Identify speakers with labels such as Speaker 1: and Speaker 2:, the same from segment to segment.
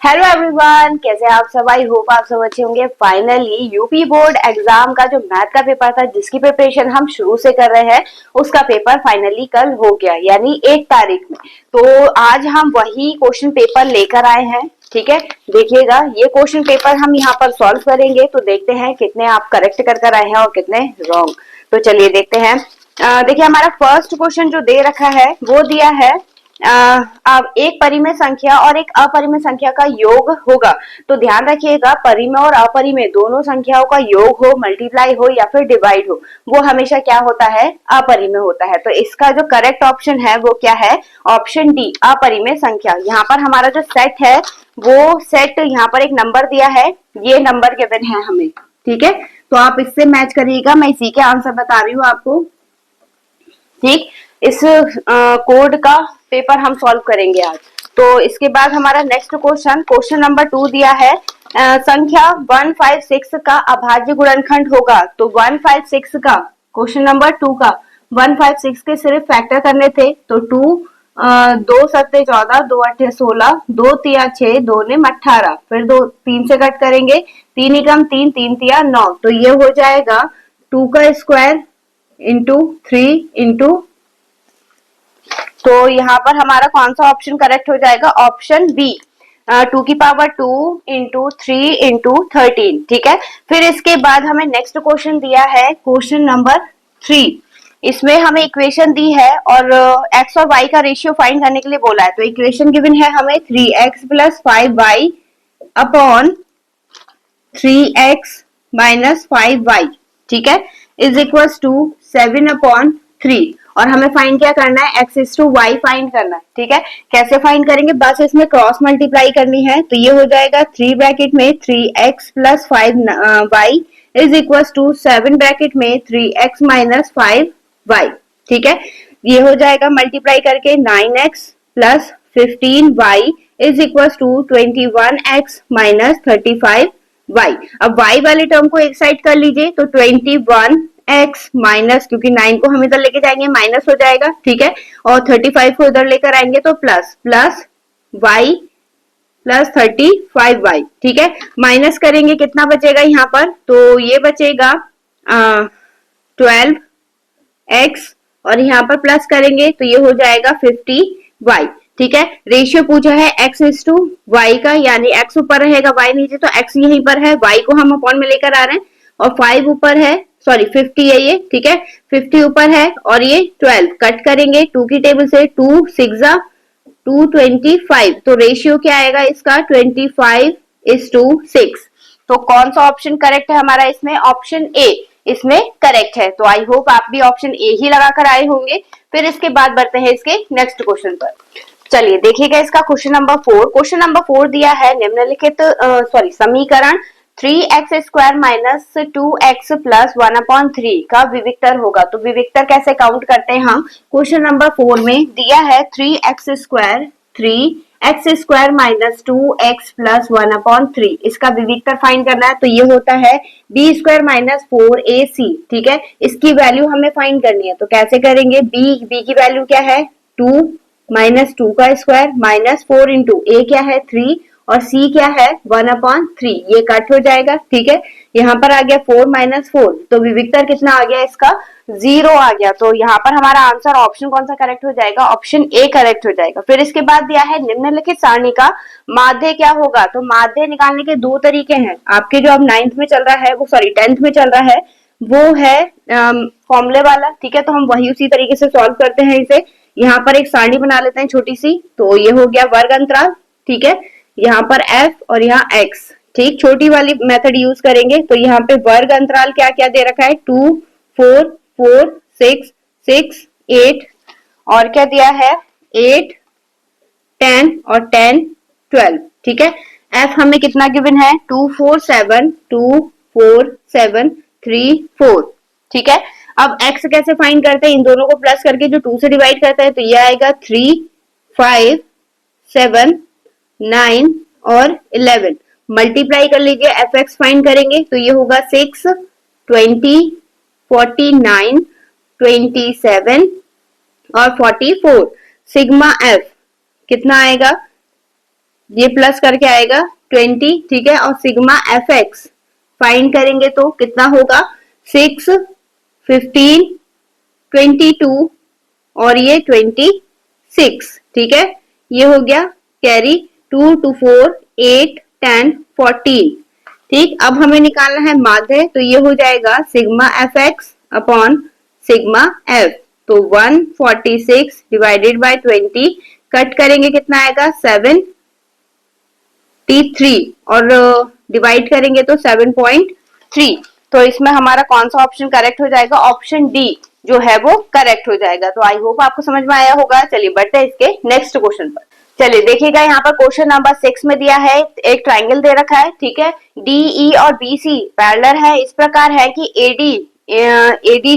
Speaker 1: Hello everyone, कैसे हैं आप सब। आई होप आप सब अच्छे होंगे। फाइनली यूपी बोर्ड एग्जाम का जो मैथ का पेपर था, जिसकी प्रिपरेशन हम शुरू से कर रहे हैं, उसका पेपर फाइनली कल हो गया, यानी 1 तारीख में। तो आज हम वही क्वेश्चन पेपर लेकर आए हैं। ठीक है, देखिएगा ये क्वेश्चन पेपर हम यहाँ पर सॉल्व करेंगे, तो देखते हैं कितने आप करेक्ट कर आए हैं और कितने रॉन्ग। तो चलिए देखते हैं। देखिए, हमारा फर्स्ट क्वेश्चन जो दे रखा है वो दिया है अब एक परिमेय संख्या और एक अपरिमेय संख्या का योग होगा। तो ध्यान रखिएगा, परिमेय और अपरिमेय दोनों संख्याओं का योग हो, मल्टीप्लाई हो या फिर डिवाइड हो, वो हमेशा क्या होता है, अपरिमेय होता है। तो इसका जो करेक्ट ऑप्शन है वो क्या है, ऑप्शन डी, अपरिमेय संख्या। यहाँ पर हमारा जो सेट है वो सेट, यहाँ पर एक नंबर दिया है, ये नंबर गिवन है हमें। ठीक है, तो आप इससे मैच करिएगा, मैं इसी के आंसर बता रही हूँ आपको। ठीक, इस कोड का पेपर हम सॉल्व करेंगे आज। तो इसके बाद हमारा नेक्स्ट क्वेश्चन नंबर 2 दिया है। संख्या 156 का अभाज्य गुणनखंड होगा। तो 156 का, क्वेश्चन नंबर 2 का 156 के सिर्फ फैक्टर करने थे। तो 2 2 सत्ते 14, 2 अट्ठे 16, 2 तिया 6, 2 ने 18, फिर 2 3 से कट करेंगे, 3 एकम 3, 3 तिया 9। तो ये हो जाएगा 2 का स्क्वायर इंटू 3 इंटू, तो यहाँ पर हमारा कौन सा ऑप्शन करेक्ट हो जाएगा, ऑप्शन बी, 2 की पावर 2 इंटू 3 इंटू 13। ठीक है, फिर इसके बाद हमें नेक्स्ट क्वेश्चन दिया है, क्वेश्चन नंबर 3। इसमें हमें इक्वेशन दी है और एक्स और वाई का रेशियो फाइंड करने के लिए बोला है। तो इक्वेशन गिवन है हमें 3x plus 5y upon 3x minus 5y, ठीक है, इज इक्वल टू 7/3। और हमें फाइंड क्या करना है, x is to y find करना है। ठीक है, कैसे फाइंड करेंगे, बस इसमें क्रॉस मल्टीप्लाई करनी है। तो ये हो जाएगा 3 ब्रैकेट में 3x plus 5y is equal to 7 bracket में 3x माइनस 5y। ठीक है, ये हो जाएगा मल्टीप्लाई करके 9x plus 15y is equal to 21x minus 35y। अब y वाले टर्म को एक साइड कर लीजिए, तो 21x माइनस, क्योंकि 9 को हम इधर लेके जाएंगे माइनस हो जाएगा। ठीक है, और 35 को इधर लेकर आएंगे तो plus, plus y plus 35y। ठीक है, माइनस करेंगे, कितना बचेगा यहाँ पर, तो ये बचेगा 12x, और यहाँ पर प्लस करेंगे तो ये हो जाएगा 50y। ठीक है, रेशियो पूछा है x इज टू वाई का, यानी x ऊपर रहेगा y नीचे, तो x यहीं पर है, y को हम अपॉन में लेकर आ रहे हैं, और 5 ऊपर है, सॉरी 50 है ये। ठीक है, 50 ऊपर है और ये 12, कट करेंगे 2 की टेबल से, 2 6 225। तो रेशियो क्या आएगा इसका, 25:6। तो कौन सा ऑप्शन करेक्ट है हमारा इसमें, ऑप्शन ए इसमें करेक्ट है। तो आई होप आप भी ऑप्शन ए ही लगाकर आए होंगे। फिर इसके बाद बढ़ते हैं इसके नेक्स्ट क्वेश्चन पर। चलिए देखिएगा इसका क्वेश्चन नंबर 4। क्वेश्चन नंबर 4 दिया है, निम्नलिखित समीकरण 3x square minus 2x plus 1/3 का विविक्तर होगा। तो विविक्तर कैसे काउंट करते हैं हम, क्वेश्चन नंबर 4 में दिया है 3x square minus 2x plus 1/3, इसका विविक्तर फाइंड करना है। तो ये होता है b स्क्वायर माइनस 4ac। ठीक है, इसकी वैल्यु हमें फाइंड करनी है। तो कैसे करेंगे, b की वैल्यू क्या है 2 माइनस 2 का स्क्वायर माइनस 4 इंटू a क्या है 3 और c क्या है 1/3, ये कट हो जाएगा। ठीक है, यहाँ पर आ गया 4 माइनस 4, तो विविक्तर कितना आ गया इसका, 0 आ गया। तो यहाँ पर हमारा आंसर ऑप्शन कौन सा करेक्ट हो जाएगा, ऑप्शन ए करेक्ट हो जाएगा। फिर इसके बाद दिया है निम्नलिखित सारणी का माध्य क्या होगा। तो माध्य निकालने के 2 तरीके हैं। आपके जो अब 9th में चल रहा है, वो सॉरी 10th में चल रहा है, वो है फॉर्मूले वाला। ठीक है, तो हम वही उसी तरीके से सॉल्व करते हैं इसे। यहाँ पर एक सारणी बना लेते हैं छोटी सी, तो ये हो गया वर्ग अंतराल। ठीक है, यहाँ पर f और यहाँ x, ठीक, छोटी वाली मेथड यूज करेंगे। तो यहाँ पे वर्ग अंतराल क्या क्या दे रखा है, 2 4 4 6 6 8, और क्या दिया है 8 10 और 10 12। ठीक है, f हमें कितना गिवन है 2 4 7 2 4 7 3 4। ठीक है, अब x कैसे फाइंड करते हैं, इन दोनों को प्लस करके जो 2 से डिवाइड करता है, तो ये आएगा 3 5 7 9 और 11। मल्टीप्लाई कर लीजिए, fx फाइंड करेंगे तो ये होगा 6 20 49 27 और 44। सिग्मा f कितना आएगा ये प्लस करके आएगा 20, ठीक है। और सिग्मा एफ एक्स फाइंड करेंगे तो कितना होगा 6, 15, 22 और ये 26, ठीक है। ये हो गया कैरी 2 to 4 8 10 14, ठीक। अब हमें निकालना है माध्य, तो ये हो जाएगा sigma F x upon sigma F. तो 146 डिवाइडेड बाय 20 कट करेंगे कितना आएगा 73 और डिवाइड करेंगे तो 7.3। तो इसमें हमारा कौन सा ऑप्शन करेक्ट हो जाएगा, ऑप्शन डी जो है वो करेक्ट हो जाएगा। तो आई होप आपको समझ में आया होगा। चलिए बढ़ते हैं इसके नेक्स्ट क्वेश्चन पर। चलिए देखिएगा यहाँ पर क्वेश्चन नंबर 6 में दिया है, एक ट्राइंगल दे रखा है, ठीक है। डीई और बीसी पैरेलल है, इस प्रकार है कि एडी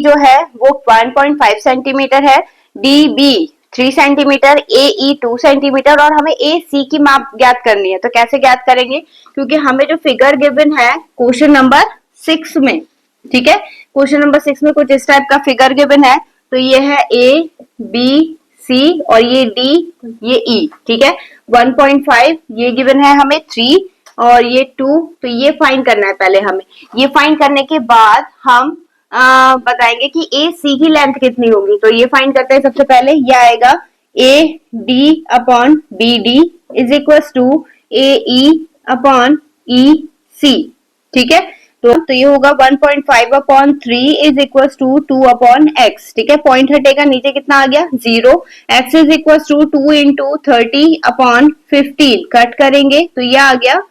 Speaker 1: जो है वो 1.5 सेंटीमीटर है, डीबी 3 सेंटीमीटर, एई 2 सेंटीमीटर और हमें ए सी की माप ज्ञात करनी है। तो कैसे ज्ञात करेंगे, क्योंकि हमें जो फिगर गिवन है क्वेश्चन नंबर 6 में, ठीक है, क्वेश्चन नंबर 6 में कुछ इस टाइप का फिगर गिवन है। तो ये है ए बी सी और ये डी ये ई, ठीक है। 1.5 ये गिवन है हमें, 3 और ये 2, तो ये फाइंड करना है पहले हमें। ये फाइंड करने के बाद हम बताएंगे कि ए सी की लेंथ कितनी होगी। तो ये फाइंड करते हैं। सबसे पहले ये आएगा A D upon B D is equal to A E upon E C, ठीक है। तो ये होगा 1.5 upon 3 is equal to 2 upon X, ठीक है। पॉइंट हटेगा, नीचे कितना आ गया 0। X is equal to 2 into 30 upon 15, cut करेंगे तो ये आ गया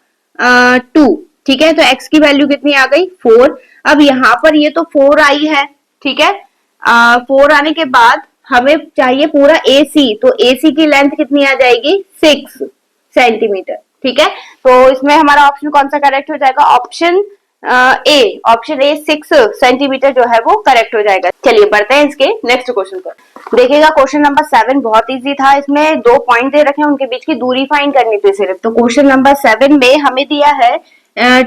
Speaker 1: 2, ठीक है। तो x की वैल्यू कितनी आ गई 4। अब यहाँ पर ये तो 4 आई है, ठीक है। 4 आने के बाद हमें चाहिए पूरा AC, तो AC की लेंथ कितनी आ जाएगी 6 सेंटीमीटर, ठीक है। तो इसमें हमारा ऑप्शन कौन सा करेक्ट हो जाएगा, option A, option A 6 centimetre जो है वो करेक्ट हो जाएगा। चलिए बढ़ते हैं इसके नेक्स्ट क्वेश्चन पर। देखिएगा क्वेश्चन नंबर 7 बहुत इजी था, इसमें 2 पॉइंट दे रखे हैं, उनके बीच की दूरी फाइंड करनी थी सिर्फ। तो क्वेश्चन नंबर 7 में हमें दिया है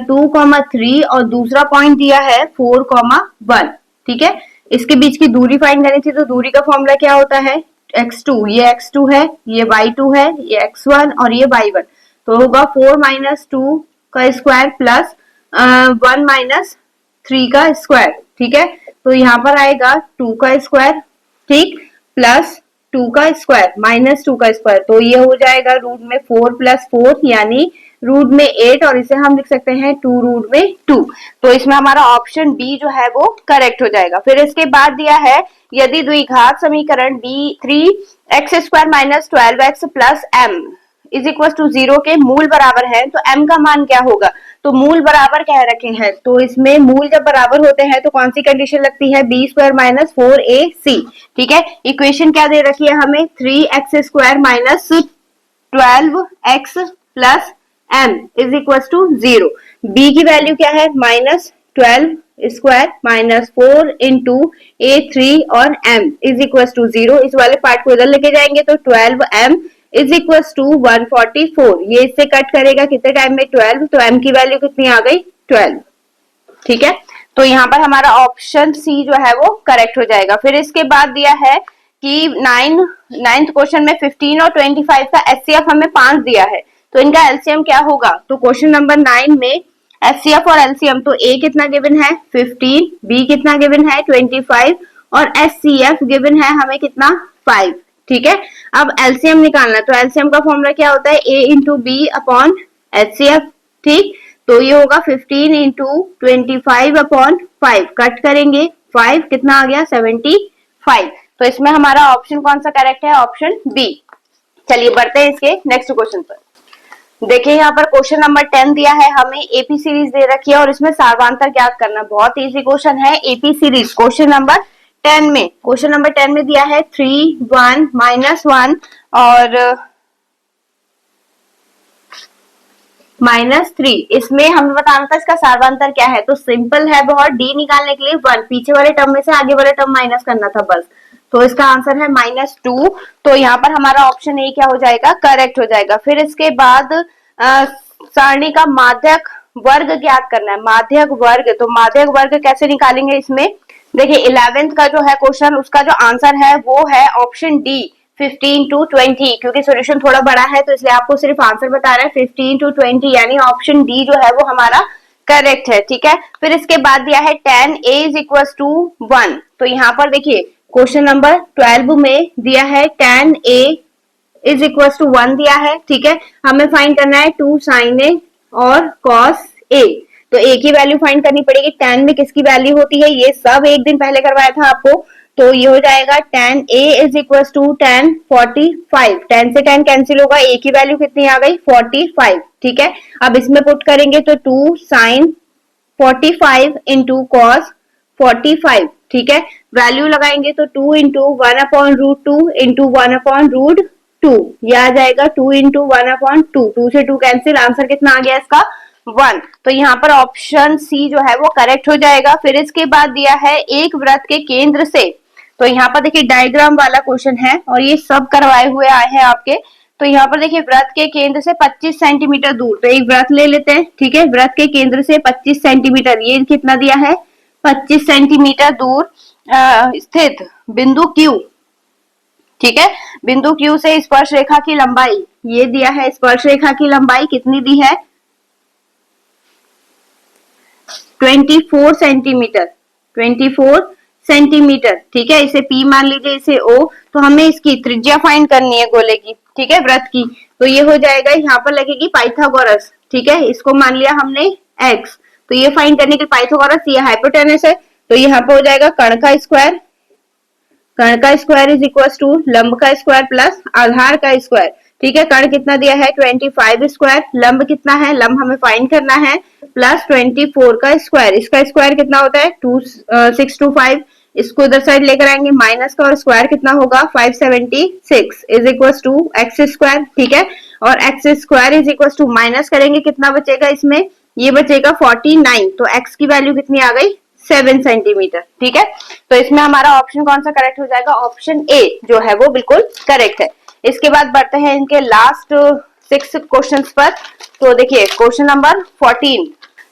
Speaker 1: 2,3 और दूसरा पॉइंट दिया है 4,1, ठीक है। इसके बीच की दूरी फाइंड करनी थी, तो दूरी का फॉर्मूला क्या होता है x2, ये x2 है, ये y2 है, ये x1 और ये y1। तो होगा 4 माइनस 2 का स्क्वायर प्लस 1 माइनस 3 का स्क्वायर, ठीक है। तो यहाँ पर आएगा 2 का स्क्वायर, ठीक, प्लस 2 का स्क्वायर माइनस 2 का स्क्वायर। तो ये हो जाएगा रूट में 4 प्लस 4 यानी रूट में 8 और इसे हम लिख सकते हैं 2 रूट में 2। तो इसमें हमारा ऑप्शन बी जो है वो करेक्ट हो जाएगा। फिर इसके बाद दिया है यदि द्विघात समीकरण d3x² minus 12x plus m is equal to 0 के मूल बराबर है, तो m का मान क्या होगा। तो मूल बराबर कह रखे हैं, तो इसमें मूल जब बराबर होते हैं तो कौन सी कंडीशन लगती है, b² माइनस 4ac, ठीक है। इक्वेशन क्या दे रखी है हमें 3x² minus 12x plus m is equal to 0। b की वैल्यू क्या है माइनस 12² माइनस 4 इंटू a3 और m इज इक्वल टू 0। इस वाले पार्ट को इधर लेके जाएंगे तो 12m इज इक्वल टू 144। ये इससे कट करेगा कितने टाइम में 12, तो m की वैल्यू कितनी आ गई 12, ठीक है। तो यहाँ पर हमारा ऑप्शन सी जो है वो करेक्ट हो जाएगा। फिर इसके बाद दिया है कि 9th क्वेश्चन में 15 और 25 का एचसीएफ हमें 5 दिया है, तो इनका एलसीएम क्या होगा। तो क्वेश्चन नंबर 9 में एचसीएफ और एलसीएम, तो ए कितना गिवन है 15, बी कितना गिवन है 25 और एचसीएफ गिवन है हमें कितना 5, ठीक है। अब एलसीएम निकालना, तो एलसीएम का फॉर्मूला क्या होता है ए इंटू बी अपॉन एचसीएफ, ठीक। तो ये होगा 15 इंटू 25 अपॉन 5, कट करेंगे 5 कितना आ गया 75। तो इसमें हमारा ऑप्शन कौन सा करेक्ट है, ऑप्शन बी। चलिए बढ़ते हैं इसके नेक्स्ट क्वेश्चन पर। देखिए यहाँ पर क्वेश्चन नंबर 10 दिया है हमें, एपी सीरीज दे रखी है और इसमें सार्वांतर ज्ञात करना। बहुत इजी क्वेश्चन है एपी सीरीज। क्वेश्चन नंबर 10 में दिया है 3 1 -1 और -3। इसमें हमें बताना था इसका सार्वांतर क्या है, तो सिंपल है बहुत, डी निकालने के लिए 1 पीछे वाले टर्म में से आगे वाले टर्म माइनस करना था बस। तो इसका आंसर है -2। तो यहाँ पर हमारा ऑप्शन ए क्या हो जाएगा, करेक्ट हो जाएगा। फिर इसके बाद सारणी का माध्यक वर्ग ज्ञात करना है। माध्यक वर्ग, तो माध्यक वर्ग कैसे निकालेंगे इसमें, देखिए 11th का जो है क्वेश्चन, उसका जो आंसर है वो है ऑप्शन डी 15 to 20, क्योंकि सॉल्यूशन थोड़ा बड़ा है तो इसलिए आपको सिर्फ आंसर बता रहा है 15 to 20, यानी ऑप्शन डी जो है वो हमारा करेक्ट है। ठीक है, फिर इसके बाद दिया है 10a इज इक्वल टू 1। तो यहाँ पर देखिए क्वेश्चन नंबर 12 में दिया है 10a इज इक्वल टू 1 दिया है। ठीक है, हमें फाइंड करना है 2 sin a और cos a। तो a की वैल्यू फाइंड करनी पड़ेगी, tan में किसकी वैल्यू होती है, ये सब एक दिन पहले करवाया था आपको। तो ये हो जाएगा tan a is equal to tan 45। 10 से 10 कैंसिल होगा, a की वैल्यू कितनी आ गई 45। ठीक है, अब इसमें पुट करेंगे तो 2 sin 45 इंटू कॉस 45। ठीक है, वैल्यू लगाएंगे तो 2 इंटू 1/√2 इंटू 1/√2, ये आ जाएगा 2 इंटू 1/2। 2 से 2 कैंसिल, आंसर कितना आ गया इसका 1। तो यहाँ पर ऑप्शन सी जो है वो करेक्ट हो जाएगा। फिर इसके बाद दिया है एक वृत्त के केंद्र से, तो यहाँ पर देखिए डायग्राम वाला क्वेश्चन है और ये सब करवाए हुए आए हैं आपके। तो यहाँ पर देखिए वृत्त के केंद्र से 25 सेंटीमीटर दूर, तो एक वृत्त ले लेते हैं। ठीक है, वृत्त के केंद्र से 25 सेंटीमीटर, ये कितना दिया है 25 सेंटीमीटर दूर स्थित बिंदु Q। ठीक है, बिंदु Q से स्पर्श रेखा की लंबाई, ये दिया है स्पर्श रेखा की लंबाई कितनी दी है 24 सेंटीमीटर। 24 सेंटीमीटर। ठीक है, इसे P मान लीजिए, इसे O। तो हमें इसकी त्रिज्या फाइंड करनी है गोले की। ठीक है, वृत्त की, तो ये हो जाएगा यहाँ पर लगेगी पाइथागोरस। ठीक है, इसको मान लिया हमने x। तो ये फाइंड करने के पाइथागोरस, ये हाइपोटेनस है, तो यहाँ पे हो जाएगा कर्ण का स्क्वायर। कर्ण का स्क्वायर इज इक्वल टू लंब का स्क्वायर प्लस आधार का स्क्वायर। ठीक है, कर्ण कितना दिया है 25 स्क्वायर, लंब कितना है, लंब हमें फाइंड करना है, प्लस 24 का स्क्वायर। इसका स्क्वायर कितना होता है 625। इसको इधर साइड लेकर आएंगे माइनस का, और स्क्वायर कितना होगा 576 is equal to x square. ठीक है, और x square is equal to minus करेंगे, कितना बचेगा इसमें, ये बचेगा 49। तो एक्स की वैल्यू कितनी आ गई 7 सेंटीमीटर। ठीक है, तो इसमें हमारा ऑप्शन कौन सा करेक्ट हो जाएगा, ऑप्शन ए जो है वो बिल्कुल करेक्ट है। इसके बाद बढ़ते हैं इनके लास्ट 6 क्वेश्चंस पर। तो देखिए क्वेश्चन नंबर 14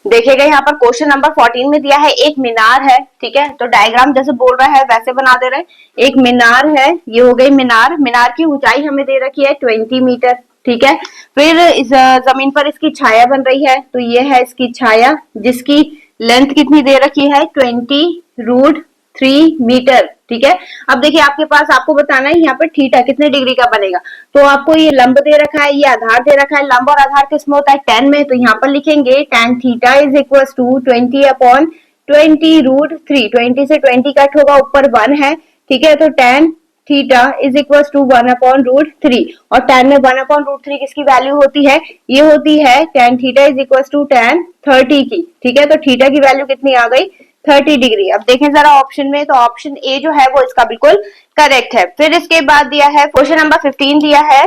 Speaker 1: देखिएगा, यहाँ पर क्वेश्चन नंबर 14 में दिया है एक मीनार है। ठीक है, तो डायग्राम जैसे बोल रहा है वैसे बना दे रहे हैं। एक मीनार है, ये हो गई मीनार। मीनार की ऊंचाई हमें दे रखी है 20 मीटर। ठीक है, फिर इस जमीन पर इसकी छाया बन रही है, तो ये है इसकी छाया, जिसकी लेंथ कितनी दे रखी है 20√3 मीटर। ठीक है, अब देखिए आपके पास, आपको बताना है यहाँ पर थीटा कितने डिग्री का बनेगा। तो आपको ये लंब दे रखा है, ये आधार दे रखा है। लंब और आधार किस में होता है 10 में, तो यहाँ पर लिखेंगे tan theta is equal to 20/20√3। 20 से 20 कट होगा, ऊपर 1 है। ठीक है, तो tan theta is equal to 1/√3, और tan में 1/√3 किसकी वैल्यू होती है, ये होती है tan theta is equal to tan 30 की। ठीक है, तो थीटा की वैल्यू कितनी आ गई 30 डिग्री। अब देखें जरा ऑप्शन में, तो ऑप्शन ए जो है वो इसका बिल्कुल करेक्ट है। फिर इसके बाद दिया है क्वेश्चन नंबर 15 दिया है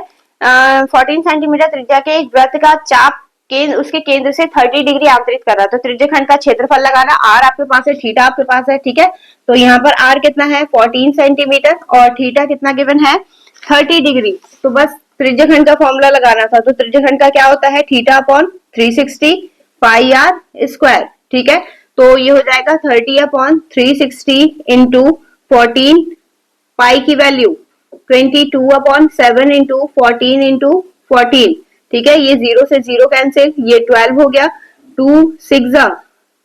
Speaker 1: 14 सेंटीमीटर त्रिज्या के एक वृत्त का चाप उसके केंद्र से 30 डिग्री अंतरित कर रहा है। तो त्रिज्यखंड का क्षेत्रफल लगाना, आर आपके पास है, थीटा आपके पास है। ठीक है, तो यहाँ पर आर कितना है 14 सेंटीमीटर और थीटा कितना गिवन है 30 डिग्री। तो बस त्रिज्यखंड का फॉर्मूला लगाना था। तो त्रिज्यखंड का क्या होता है theta upon 360 pi r square. ठीक है, तो ये हो जाएगा 30/360 इंटू 14, पाई की वैल्यू 22/7 इंटू 14 इंटू 14। ठीक है, ये 0 से 0 कैंसिल, ये 12 हो गया, 2 6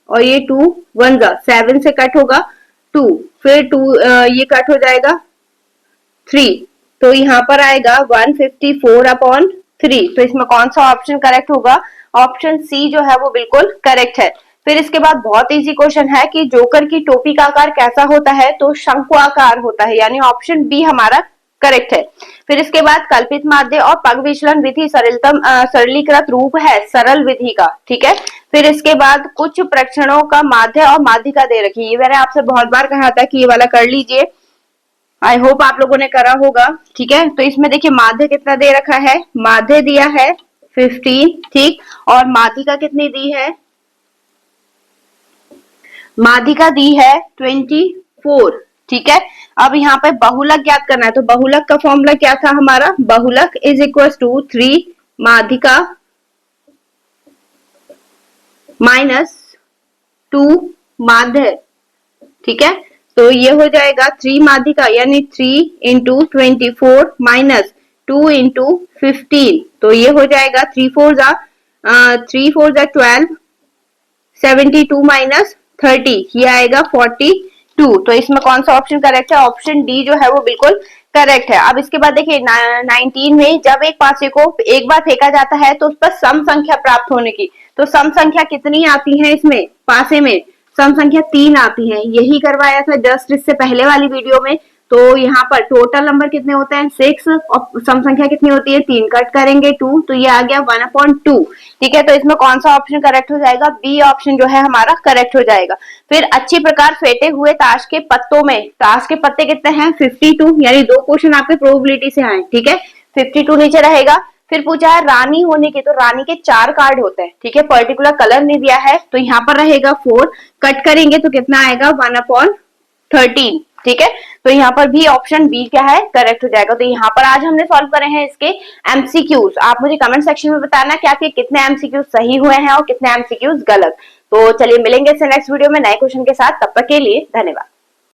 Speaker 1: और ये 2 1 7 से कट होगा 2, फिर 2 ये कट हो जाएगा 3, तो यहाँ पर आएगा 154/3। तो इसमें कौन सा ऑप्शन करेक्ट होगा, ऑप्शन सी जो है वो बिल्कुल करेक्ट है। फिर इसके बाद बहुत इजी क्वेश्चन है कि जोकर की टोपी का आकार कैसा होता है, तो शंकु आकार होता है, यानी ऑप्शन बी हमारा करेक्ट है। फिर इसके बाद कल्पित माध्य और पग विचलन विधि सरलीकृत रूप है सरल विधि का। ठीक है, फिर इसके बाद कुछ प्रेक्षणों का माध्य और माध्यिका दे रखी है। ये मैंने आपसे बहुत बार कहा था कि ये वाला कर लीजिए, आई होप आप लोगों ने करा होगा। ठीक है, तो इसमें देखिए माध्य कितना दे रखा है, माध्य दिया है 15। ठीक, और माध्यिका कितनी दी है, माध्यिका दी है 24। ठीक है, अब यहाँ पे बहुलक ज्ञात करना है। तो बहुलक का फॉर्मूला क्या था हमारा, बहुलक इज इक्वल टू 3 माध्यिका माइनस 2 माध्य। ठीक है, तो ये हो जाएगा 3 माध्यिका यानी 3 इंटू 24 माइनस 2 इंटू 15, तो ये हो जाएगा 3 4 12 72 माइनस 30, ये आएगा 42। तो इसमें कौन सा ऑप्शन करेक्ट है? ऑप्शन डी जो है वो बिल्कुल करेक्ट है। अब इसके बाद देखिए 19 में जब एक पासे को एक बार फेंका जाता है तो उस पर सम संख्या प्राप्त होने की, तो सम संख्या कितनी आती है? इसमें पासे में सम संख्या 3 आती है, यही करवाया था जस्ट इससे पहले वाली वीडियो में। तो यहाँ पर टोटल नंबर कितने होते हैं? 6 और सम संख्या कितनी होती है? 3 कट करेंगे 2, तो ये आ गया 1/2। ठीक है, तो इसमें कौन सा ऑप्शन करेक्ट हो जाएगा? बी ऑप्शन जो है हमारा करेक्ट हो जाएगा। फिर अच्छी प्रकार फेंटे हुए ताश के पत्तों में, ताश के पत्ते कितने हैं? 52, यानी 2 क्वेश्चन आपके प्रोबेबिलिटी से आए। ठीक है, 52 नीचे रहेगा। फिर पूछा है रानी होने के, तो रानी के 4 कार्ड होते हैं। ठीक है, पर्टिकुलर कलर नहीं दिया है, तो यहाँ पर रहेगा 4, कट करेंगे तो कितना आएगा? 1/13। ठीक है, तो यहाँ पर भी ऑप्शन बी क्या है? करेक्ट हो जाएगा। तो यहाँ पर आज हमने सॉल्व करे हैं इसके एमसीक्यूज। आप मुझे कमेंट सेक्शन में बताना कि आपके कितने एमसीक्यूज सही हुए हैं और कितने एमसीक्यूज गलत। तो चलिए मिलेंगे नेक्स्ट वीडियो में नए क्वेश्चन के साथ, तब तक के लिए धन्यवाद।